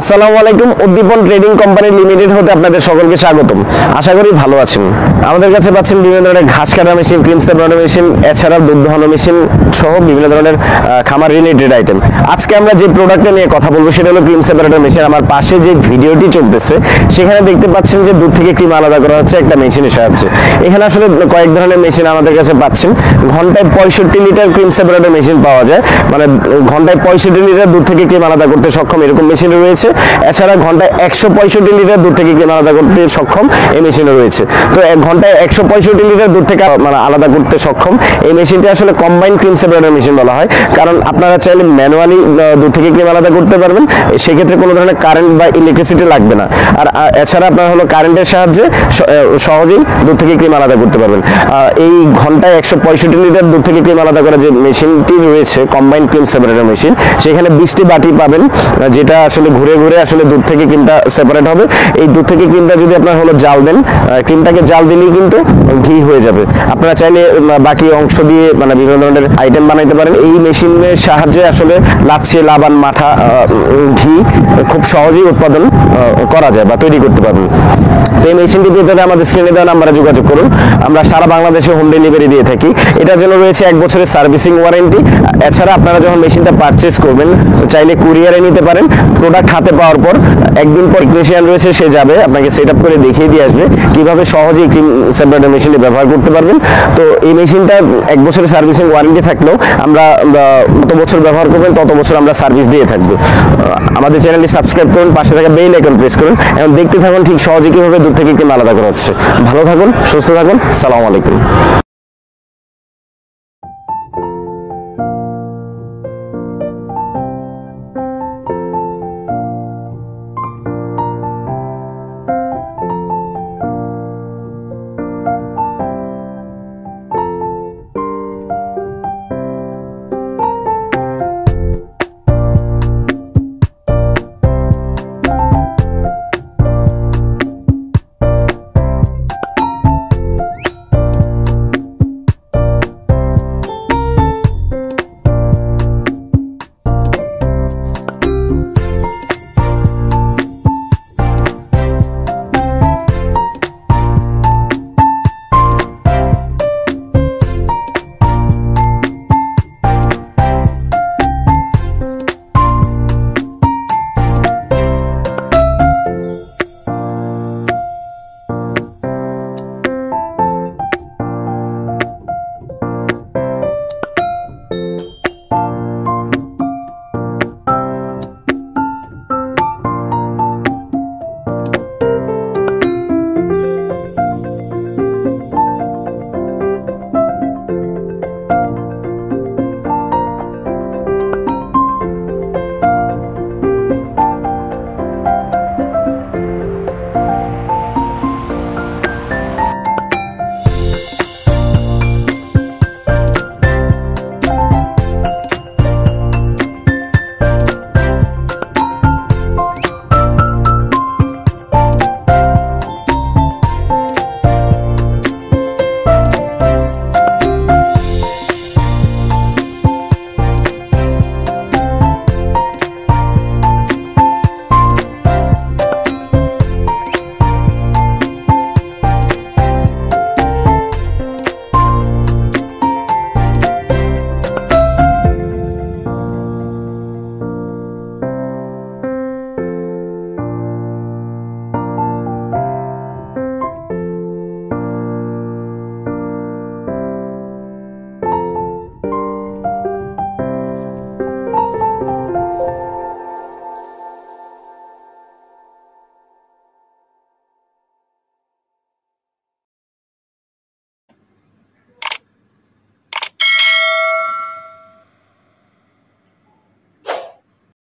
আসসালামু আলাইকুম। উদ্দীপন trading company limited হতে আপনাদের সকলকে স্বাগতম। আশা করি ভালো আছেন। আমাদের কাছে পাচ্ছেন বিভিন্ন ধরনের ঘাস কাটা মেশিন, ক্রিম সেপারেটর মেশিন, এছাড়াও দুধ দোহানো মেশিন সহ বিভিন্ন ধরনের খামার রিলেটেড আইটেম। আজকে আমরা যে প্রোডাক্টটা নিয়ে কথা বলবো সেটা হলো ক্রিম সেপারেটর মেশিন। আমার পাশে যে ভিডিওটি চলতেছে সেখানে দেখতে পাচ্ছেন যে দুধ থেকে ক্রিম আলাদা করা হচ্ছে একটা মেশিনের সাহায্যে। এখানে আসলে কয়েক ধরনের মেশিন আমাদের কাছে পাচ্ছেন। ঘন্টায় 65 লিটার ক্রিম সেপারেটর মেশিন পাওয়া যায়, মানে ঘন্টায় 65 লিটার দুধ থেকে ক্রিম আলাদা করতে সক্ষম এরকম মেশিন রয়েছে। এছাড়া ঘন্টায় 165 লিটার দুধ থেকে ক্রিম আলাদা করতে সক্ষম এই মেশিনও রয়েছে। তো ঘন্টায় 165 লিটার দুধ থেকে মানে আলাদা করতে সক্ষম এই মেশিনটি আসলে কম্বাইন ক্রিম সেপারেটর মেশিন বলা হয়, কারণ আপনারা চাইলে ম্যানুয়ালি দুধ থেকে ক্রিম আলাদা করতে পারবেন, সেক্ষেত্রে কোনো ধরনের কারেন্ট বা ইলেকট্রিসিটি লাগবে না। আর এছাড়া আপনারা হলো কারেন্টের সাহায্যে সহজেই দুধ থেকে ক্রিম আলাদা করতে পারবেন। এই ঘন্টায় 165 লিটার দুধ থেকে ক্রিম আলাদা করা যে মেশিনটি রয়েছে কম্বাইন ক্রিম সেপারেটর মেশিন, সেখানে 20টি বাটি পাবেন, যেটা আসলে ঘুরে ঘুরে আসলে দুধ থেকে ক্রিমটা সেপারেট হবে। এই দুধ থেকে ক্রিমটা যদি আপনার হলো জাল দেন, ক্রিমটাকে জাল দিলেই কিন্তু ঘি হয়ে যাবে। আপনারা চাইলে বাকি অংশ দিয়ে মানে বিভিন্ন ধরনের আইটেম বানাইতে পারেন। এই মেশিনের সাহায্যে আসলে লাচ্ছি, লাবান, মাঠা, ঘি খুব সহজেই উৎপাদন করা যায় বা তৈরি করতে পারবেন। তো এই মেশিনটি পেতে হলে আমাদের স্ক্রিনে দেওয়া নাম্বারে যোগাযোগ করুন। আমরা সারা বাংলাদেশে হোম ডেলিভারি দিয়ে থাকি। এটার জন্য রয়েছে 1 বছরের সার্ভিসিং ওয়ারেন্টি। এছাড়া আপনারা যখন মেশিনটা পারচেস করবেন চাইলে কুরিয়ারে নিতে পারেন। প্রোডাক্ট হাতে পাওয়ার পর একদিন পর টেকনিশিয়ান রয়েছে, সে যাবে আপনাকে সেট আপ করে দেখিয়ে দিয়ে আসবে কিভাবে সহজেই ক্রিম সেপারেটর মেশিনটি ব্যবহার করতে পারবেন। তো এই মেশিনটা 1 বছরের সার্ভিসিং ওয়ারেন্টি থাকলেও আমরা যত বছর ব্যবহার করবেন তত বছর আমরা সার্ভিস দিয়ে থাকবো। আমাদের চ্যানেলটি সাবস্ক্রাইব করুন, পাশে থাকা বেল আইকন প্রেস করুন এবং দেখতে থাকুন ঠিক সহজে কিভাবে দুধ থেকে ক্রিম আলাদা করা হচ্ছে। ভালো থাকুন, সুস্থ থাকুন। আসসালামু আলাইকুম।